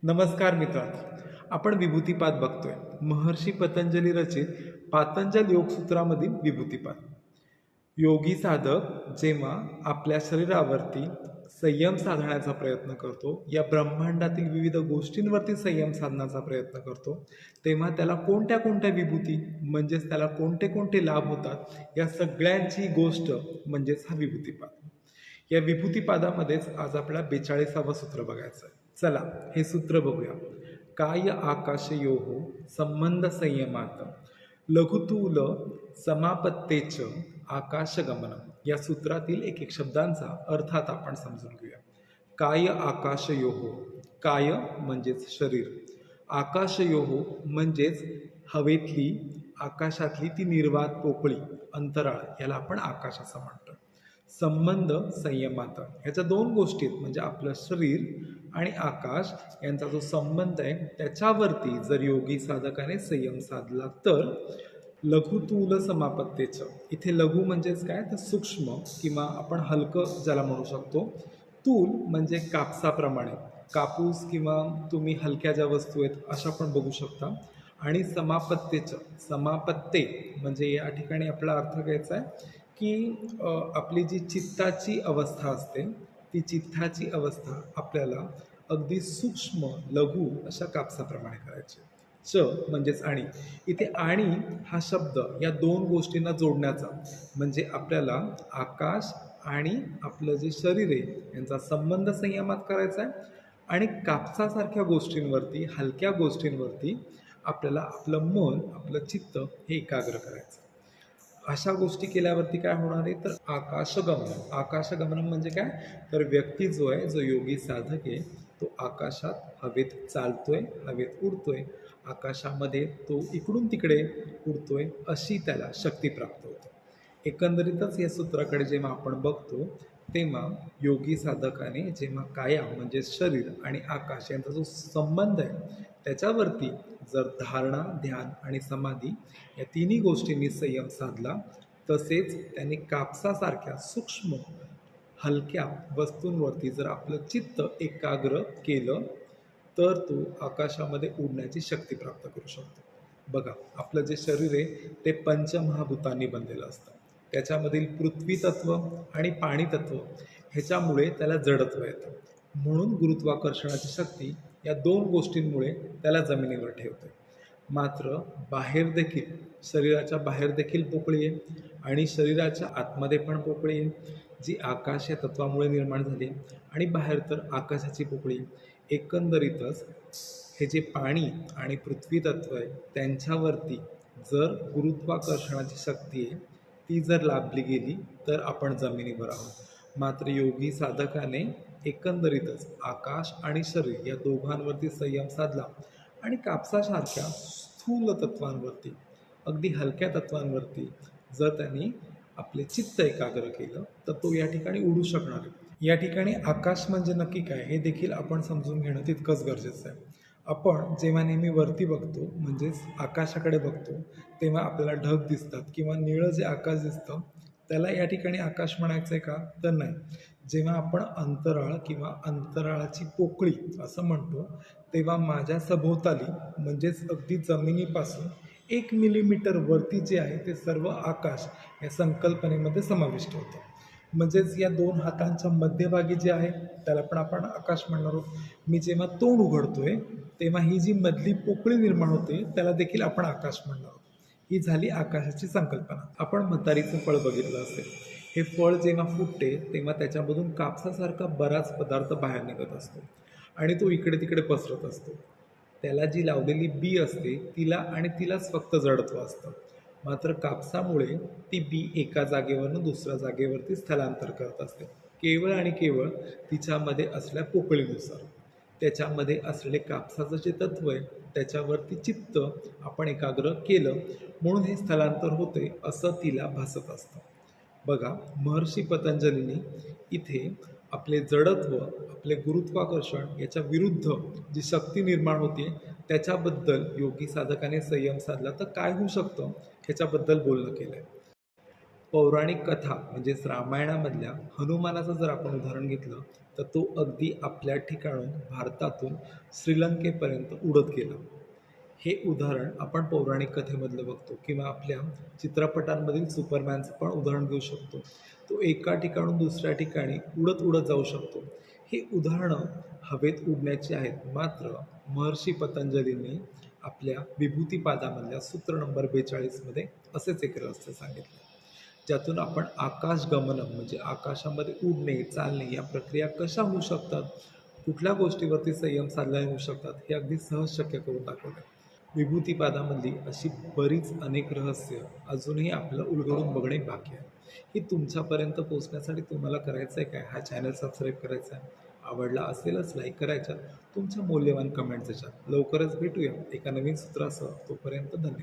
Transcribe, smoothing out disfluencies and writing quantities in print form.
नमस्कार मित्रांनो, आपण विभूतिपाद बघतोय. महर्षी पतंजली रचित पातंजल योगसूत्रामधील विभूतिपाद. योगी साधक जेव्हा आपल्या शरीरावरती संयम साधण्याचा प्रयत्न करतो, या ब्रह्मांडातील विविध गोष्टींवरती संयम साधण्याचा प्रयत्न करतो, तेव्हा त्याला कोणत्या कोणत्या विभूती म्हणजेच त्याला कोणते कोणते लाभ होतात, या सगळ्यांची गोष्ट म्हणजेच हा विभूतिपाद. या विभूतिपादामध्येच आज आपल्याला 42वा सूत्र बघायचं आहे. चला हे सूत्र बघूया. काय आकाशयोः संबंध संयमात लघुतूल समापत्तेच आकाशगमनम. या सूत्रातील एक एक शब्दांचा अर्थ आता आपण समजून घेऊया. काय आकाशयोः, काय म्हणजेच शरीर, आकाशयोः म्हणजेच हवेतली आकाशातली ती निर्वात पोकळी अंतराळ, याला आपण आकाश असं म्हणतो. संबंध संयमात, ह्याच्या दोन गोष्टी आहेत, म्हणजे आपलं शरीर आणि आकाश यांचा जो संबंध आहे त्याच्यावरती जर योगी साधकाने संयम साधला तर लघुतूल समापत्तेचं. इथे लघु म्हणजेच काय तर सूक्ष्म किंवा आपण हलकं ज्याला म्हणू शकतो. तूल म्हणजे कापसाप्रमाणे, कापूस किंवा तुम्ही हलक्या ज्या वस्तू आहेत अशा पण बघू शकता. आणि समापत्तेचं, समापत्ते म्हणजे या ठिकाणी आपला अर्थ घ्यायचा आहे की आपली जी चित्ताची अवस्था असते ती चित्ताची अवस्था आपल्याला अगदी सूक्ष्म लघु अशा कापसाप्रमाणे करायची. च म्हणजेच आणि, इथे आणि हा शब्द या दोन गोष्टींना जोडण्याचा, म्हणजे आपल्याला आकाश आणि आपलं जे शरीर आहे यांचा संबंध संयमात करायचा आहे आणि कापसासारख्या गोष्टींवरती, हलक्या गोष्टींवरती आपल्याला आपलं मन, आपलं चित्त हे एकाग्र करायचं. अशा गोष्टी केल्यावरती काय होणार आहे तर आकाशगमनम. आकाशगमनम म्हणजे काय तर व्यक्ती जो आहे, जो योगी साधक आहे, तो आकाशात हवेत चालतोय, हवेत उडतोय, आकाशामध्ये तो इकडून तिकडे उडतोय, अशी त्याला शक्ती प्राप्त होते. एकंदरीतच या सूत्राकडे जेव्हा आपण बघतो तेव्हा योगी साधकाने जेव्हा काया म्हणजे शरीर आणि आकाश यांचा जो संबंध आहे त्याच्यावरती जर धारणा, ध्यान आणि समाधी या तिन्ही गोष्टींनी संयम साधला, तसेच त्यांनी कापसासारख्या सूक्ष्म हलक्या वस्तूंवरती जर आपलं चित्त एकाग्र केलं तर तो आकाशामध्ये उडण्याची शक्ती प्राप्त करू शकतो. बघा, आपलं जे शरीर आहे ते पंचमहाभूतांनी बनलेलं असतं. त्याच्यामधील पृथ्वी तत्व आणि पाणी तत्व ह्याच्यामुळे त्याला जडत्व येतं. म्हणून गुरुत्वाकर्षणाची शक्ती या दोन गोष्टींमुळे त्याला जमिनीवर ठेवते. मात्र बाहेर देखील, शरीराच्या बाहेर देखील पोकळी आहे आणि शरीराच्या आतमध्ये पण पोकळी आहे, जी आकाश या तत्वामुळे निर्माण झाली, आणि बाहेर तर आकाशाची पोकळी. एकंदरीतच हे जे पाणी आणि पृथ्वी तत्व आहे त्यांच्यावरती जर गुरुत्वाकर्षणाची शक्ती आहे ती जर लाभली गेली तर आपण जमिनीवर आहोत. मात्र योगी साधकाने एकंदरीतच आकाश आणि शरीर या दोघांवरती संयम साधला आणि कापसासारख्या स्थूल तत्वांवरती, अगदी हलक्या तत्वांवरती जर त्यांनी आपले चित्त एकाग्र केलं तर तो या ठिकाणी उडू शकणार आहे. या ठिकाणी आकाश म्हणजे नक्की काय हे देखील आपण समजून घेणं तितकंच गरजेचं आहे. आपण जेव्हा नेहमी वरती बघतो म्हणजेच आकाशाकडे बघतो तेव्हा आपल्याला ढग दिसतात किंवा निळं जे आकाश दिसतं त्याला या ठिकाणी आकाश म्हणायचं आहे का तर नाही. जेव्हा आपण अंतराळ किंवा अंतराळाची पोकळी असं म्हणतो तेव्हा माझ्या सभोवताली म्हणजेच अगदी जमिनीपासून 1 मिलीमीटर वरती जे आहे ते सर्व आकाश या संकल्पनेमध्ये समाविष्ट होतं. म्हणजेच या दोन हातांच्या मध्यभागी जे आहे त्याला पण आपण आकाश म्हणणार आहोत. मी जेव्हा तोंड उघडतोय तेव्हा ही जी मधली पोकळी निर्माण होते त्याला देखील आपण आकाश म्हणणार आहोत. ही झाली आकाशाची संकल्पना. आपण म्हातारीचं फळ बघितलं असेल. हे फळ जेव्हा फुटते तेव्हा त्याच्यामधून कापसासारखा बराच पदार्थ बाहेर निघत असतो आणि तो इकडे तिकडे पसरत असतो. त्याला जी लावलेली बी असते तिलाच फक्त जडत्व असतं. मात्र कापसामुळे ती बी एका जागेवरनं दुसऱ्या जागेवरती स्थलांतर करत असते, केवळ आणि केवळ तिच्यामध्ये असलेल्या पोकळीनुसार. त्याच्यामध्ये असलेले कापसाचं जे तत्व आहे त्याच्यावरती चित्त आपण एकाग्र केलं म्हणून हे स्थलांतर होते असं तिला भासत असतं. बघा, महर्षी पतंजलींनी इथे आपले जडत्व, आपले गुरुत्वाकर्षण याच्या विरुद्ध जी शक्ती निर्माण होते त्याच्याबद्दल योगी साधकाने संयम साधला तर काय होऊ शकतं ह्याच्याबद्दल बोलणं केलं आहे. पौराणिक कथा म्हणजेच रामायणामधल्या हनुमानाचं जर आपण उदाहरण घेतलं तर तो अगदी आपल्या ठिकाणून भारतातून श्रीलंकेपर्यंत उडत गेला. हे उदाहरण आपण पौराणिक कथेमधलं बघतो किंवा आपल्या चित्रपटांमधील सुपरमॅनचं पण उदाहरण घेऊ शकतो. तो एका ठिकाणून दुसऱ्या ठिकाणी उडत उडत जाऊ शकतो. ही उदाहरणं हवेत उडण्याची आहेत. मात्र महर्षी पतंजलींनी आपल्या विभूतिपादामधल्या सूत्र नंबर 42 असेच एक रहस्य सांगितलं, ज्यातून आपण आकाशगमनम म्हणजे आकाशामध्ये उडणे, चालणे या प्रक्रिया कशा होऊ शकतात, कुठल्या गोष्टीवरती संयम साधल्याने होऊ शकतात, हे अगदी सहज शक्य करून दाखवलं. विभूतिपादामधली अशी बरीच अनेक रहस्य अजूनही आपलं उलगडून बघणे बाकी आहे. ही तुमच्यापर्यंत पोहोचण्यासाठी तुम्हाला करायचं आहे काय? हा चॅनल सबस्क्राईब करायचा आहे. आवडला असेलच लाईक करायच्या, तुमच्या मौल्यवान कमेंट्स याच्यात. लवकरच भेटूया एका नवीन सूत्रासह. तोपर्यंत धन्यवाद.